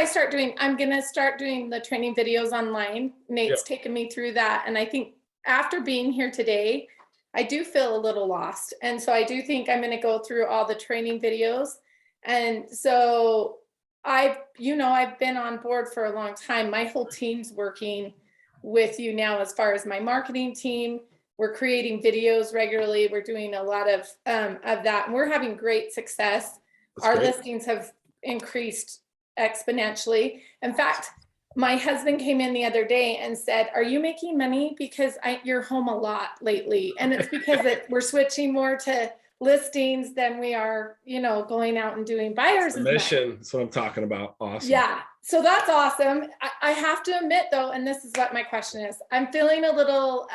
J: I'm going to start doing the training videos online. Nate's taken me through that. And I think after being here today, I do feel a little lost. And so I do think I'm going to go through all the training videos. And so I've been on board for a long time. My whole team's working with you now as far as my marketing team. We're creating videos regularly. We're doing a lot of that, and we're having great success. Our listings have increased exponentially. In fact, my husband came in the other day and said, "Are you making money? Because you're home a lot lately." And it's because we're switching more to listings than we are, going out and doing buyers.
H: Mission. That's what I'm talking about. Awesome.
J: Yeah. So that's awesome. I have to admit though, and this is what my question is, I'm feeling a little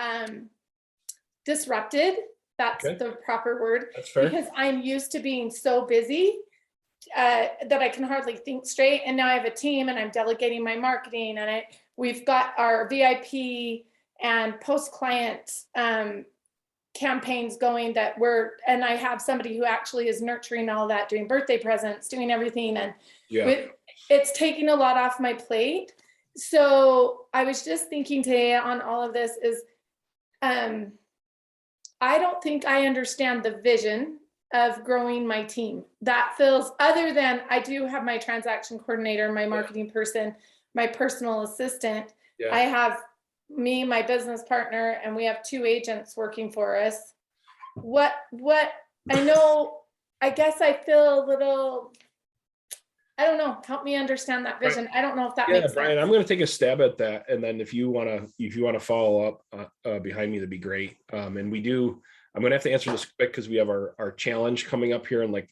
J: disrupted. That's the proper word.
H: That's fair.
J: Because I'm used to being so busy that I can hardly think straight. And now I have a team and I'm delegating my marketing, and we've got our VIP and post-client campaigns going and I have somebody who actually is nurturing all that, doing birthday presents, doing everything. And it's taking a lot off my plate. So I was just thinking today on all of this is, I don't think I understand the vision of growing my team. That feels, other than I do have my transaction coordinator, my marketing person, my personal assistant. I have me, my business partner, and we have 2 agents working for us. What I know, I guess I feel a little, I don't know, help me understand that vision. I don't know if that
H: Yeah,
J: makes
H: Brian,
J: sense.
H: I'm going to take a stab at that, and then if you want to follow up behind me, that'd be great. And I'm going to have to answer this quick because we have our challenge coming up here in like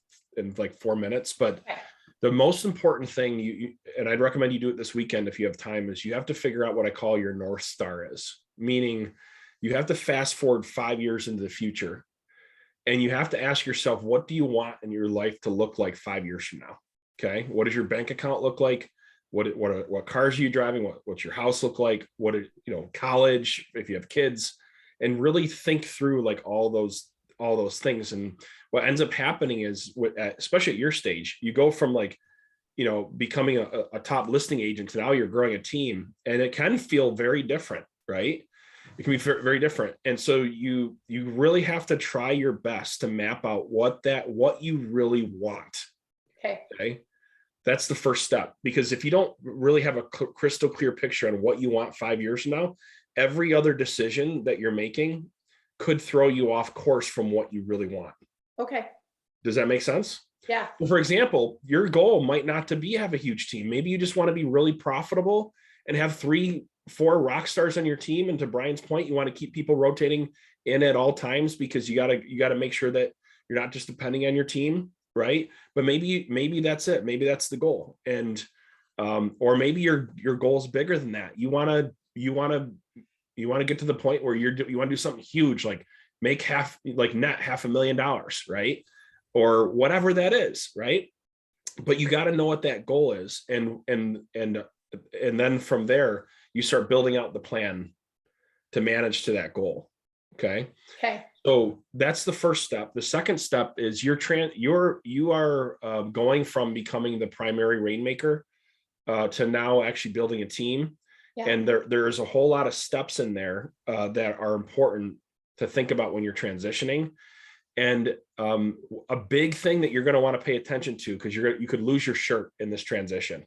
H: 4 minutes. But
J: Okay.
H: the most important thing and I'd recommend you do it this weekend if you have time, is you have to figure out what I call your North Star is. Meaning, you have to fast forward 5 years into the future, and you have to ask yourself, what do you want in your life to look like 5 years from now? Okay, what does your bank account look like? What cars are you driving? What's your house look like? College, if you have kids, and really think through like all those things. And what ends up happening is, especially at your stage, you go from like, becoming a top listing agent to now you're growing a team, and it can feel very different, right? It can be very different. And so you really have to try your best to map out what you really want. Okay. That's the first step, because if you don't really have a crystal clear picture on what you want 5 years from now, every other decision that you're making could throw you off course from what you really want.
J: Okay.
H: Does that make sense?
J: Yeah.
H: Well, for example, your goal might not to have a huge team. Maybe you just want to be really profitable and have 3-4 rock stars on your team. And to Brian's point, you want to keep people rotating in at all times, because you got to make sure that you're not just depending on your team, right? But maybe that's it. Maybe that's the goal. And or maybe your goal is bigger than that. You want to get to the point where you want to do something huge, like make net $500,000, right? Or whatever that is, right? But you got to know what that goal is, and then from there you start building out the plan to manage to that goal. Okay. So that's the first step. The second step is you are going from becoming the primary rainmaker to now actually building a team.
J: Yeah.
H: And there's a whole lot of steps in there that are important to think about when you're transitioning. And a big thing that you're going to want to pay attention to, because you could lose your shirt in this transition.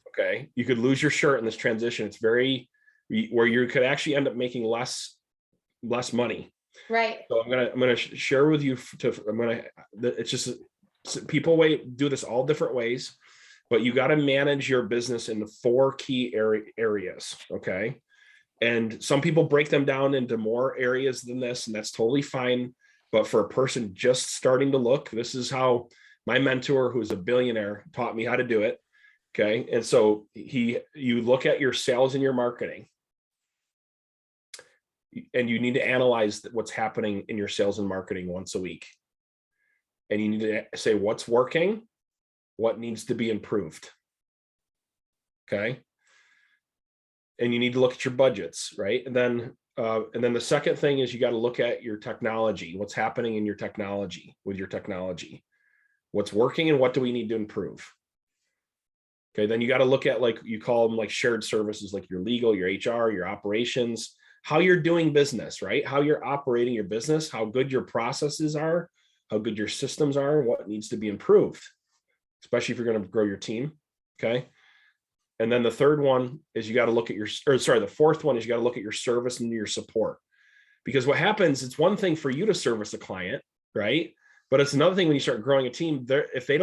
H: Okay, you could lose your shirt in this transition. It's where you could actually end up making less money.
J: Right.
H: So I'm gonna share with you. It's just people do this all different ways, but you got to manage your business in the 4 key areas. Okay, and some people break them down into more areas than this, and that's totally fine. But for a person just starting to look, this is how my mentor, who's a billionaire, taught me how to do it. Okay. And so you look at your sales and your marketing, and you need to analyze what's happening in your sales and marketing once a week. And you need to say what's working, what needs to be improved. Okay. And you need to look at your budgets, right? And then the second thing is you got to look at your technology, what's happening in your technology, what's working and what do we need to improve. Okay, then you got to look at, like you call them, like shared services, like your legal, your HR, your operations, how you're doing business, right? How you're operating your business, how good your processes are, how good your systems are, what needs to be improved, especially if you're going to grow your team. Okay. And then the third one is the fourth one is you got to look at your service and your support. Because what happens, it's one thing for you to service a client, right? But it's another thing when you start growing a team, if you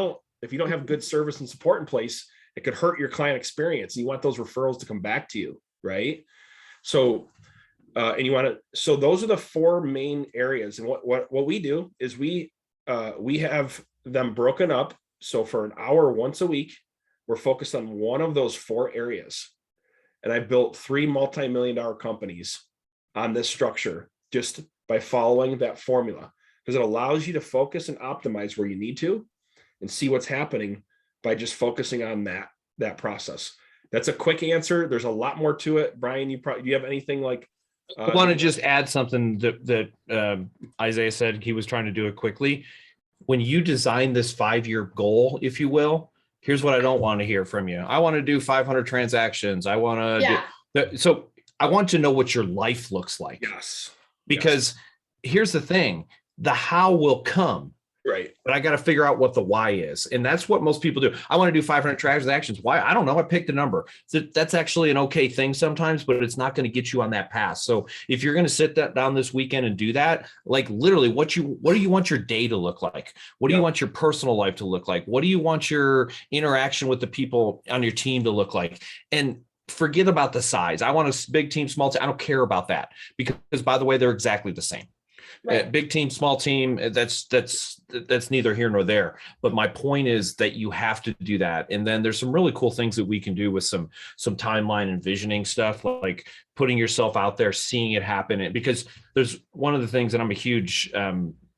H: don't have good service and support in place, it could hurt your client experience. And you want those referrals to come back to you, right? So, so those are the 4 main areas. And what we do is we have them broken up. So for an hour once a week, we're focused on one of those 4 areas. And I built 3 multi-million-dollar companies on this structure just by following that formula, because it allows you to focus and optimize where you need to and see what's happening by just focusing on that process. That's a quick answer. There's a lot more to it. Brian, do you have anything like?
A: I want to just add something that Isaiah said. He was trying to do it quickly. When you design this 5-year goal, if you will, here's what I don't want to hear from you. I want to do 500 transactions. I want to so I want to know what your life looks like.
H: Yes.
A: Because here's the thing, the how will come.
H: Right.
A: but I got to figure out what the why is. And that's what most people do. I want to do 500 transactions. Why? I don't know. I picked a number. So that's actually an okay thing sometimes, but it's not going to get you on that path. So if you're going to sit that down this weekend and do that, like literally what do you want your day to look like? What do you want your personal life to look like? What do you want your interaction with the people on your team to look like? And forget about the size. I want a big team, small team. I don't care about that because by the way, they're exactly the same.
J: Right.
A: Big team, small team, that's neither here nor there. But my point is that you have to do that. And then there's some really cool things that we can do with some timeline and visioning stuff, like putting yourself out there, seeing it happen. And because there's one of the things, and I'm a huge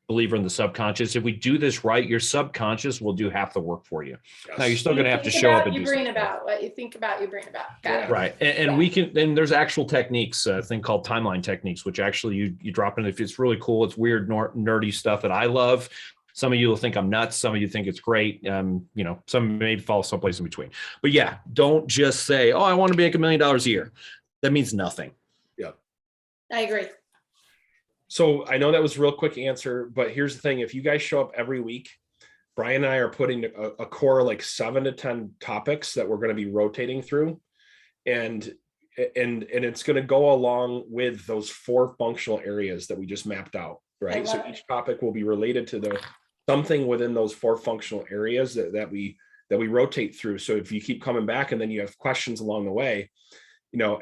A: believer in the subconscious. If we do this right, your subconscious will do half the work for you. Now you're still going to have to show up and
J: you
A: do
J: bring
A: stuff.
J: about what you think about, you bring about. Got it.
A: Right. And we can, then there's actual techniques, a thing called timeline techniques, which actually you drop in. If it's really cool, it's weird, nerdy stuff that I love. Some of you will think I'm nuts. Some of you think it's great. Some may fall someplace in between. But yeah, don't just say, oh, I want to make $1 million a year. That means nothing.
H: Yeah.
J: I agree.
H: So I know that was a real quick answer, but here's the thing. If you guys show up every week, Brian and I are putting a core like 7 to 10 topics that we're going to be rotating through. And it's going to go along with those 4 functional areas that we just mapped out, right? So each topic will be related to something within those 4 functional areas that we rotate through. So if you keep coming back and then you have questions along the way,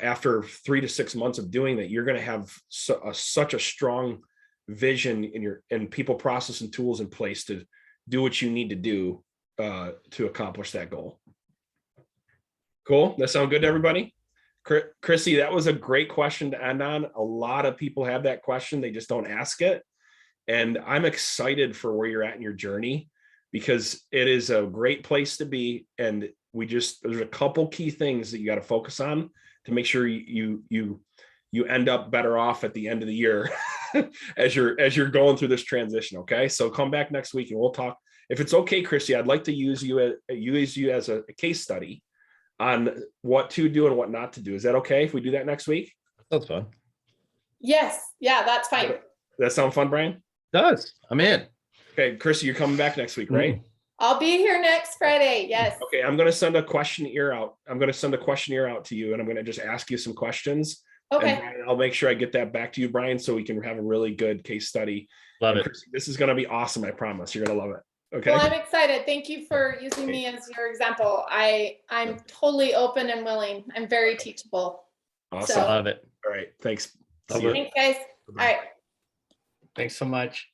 H: after 3 to 6 months of doing that, you're going to have such a strong vision and people, process, and tools in place to do what you need to do to accomplish that goal. Cool. That sound good to everybody? Chrissy, that was a great question to end on. A lot of people have that question. They just don't ask it. And I'm excited for where you're at in your journey because it is a great place to be. And there's a couple key things that you got to focus on to make sure you end up better off at the end of the year as you're going through this transition. Okay. So come back next week and we'll talk. If it's okay, Chrissy, I'd like to use you as a case study on what to do and what not to do. Is that okay if we do that next week?
A: That's fun.
J: Yes. Yeah, that's fine.
H: Does that sound fun, Brian?
A: Does. I'm in.
H: Okay, Chrissy, you're coming back next week, right?
J: I'll be here next Friday. Yes.
H: Okay, I'm going to send a questionnaire out. I'm going to send a questionnaire out to you, and I'm going to just ask you some questions.
J: Okay.
H: And I'll make sure I get that back to you, Brian, so we can have a really good case study.
A: Love it.
H: Chrissy, this is going to be awesome. I promise. You're going to love it. Okay.
J: Well, I'm excited. Thank you for using me as your example. I'm totally open and willing. I'm very teachable.
H: Awesome.
J: So-
A: Love it.
H: All right. Thanks.
A: Love
H: See you.
A: it.
J: Thanks, guys. All right.
K: Thanks so much.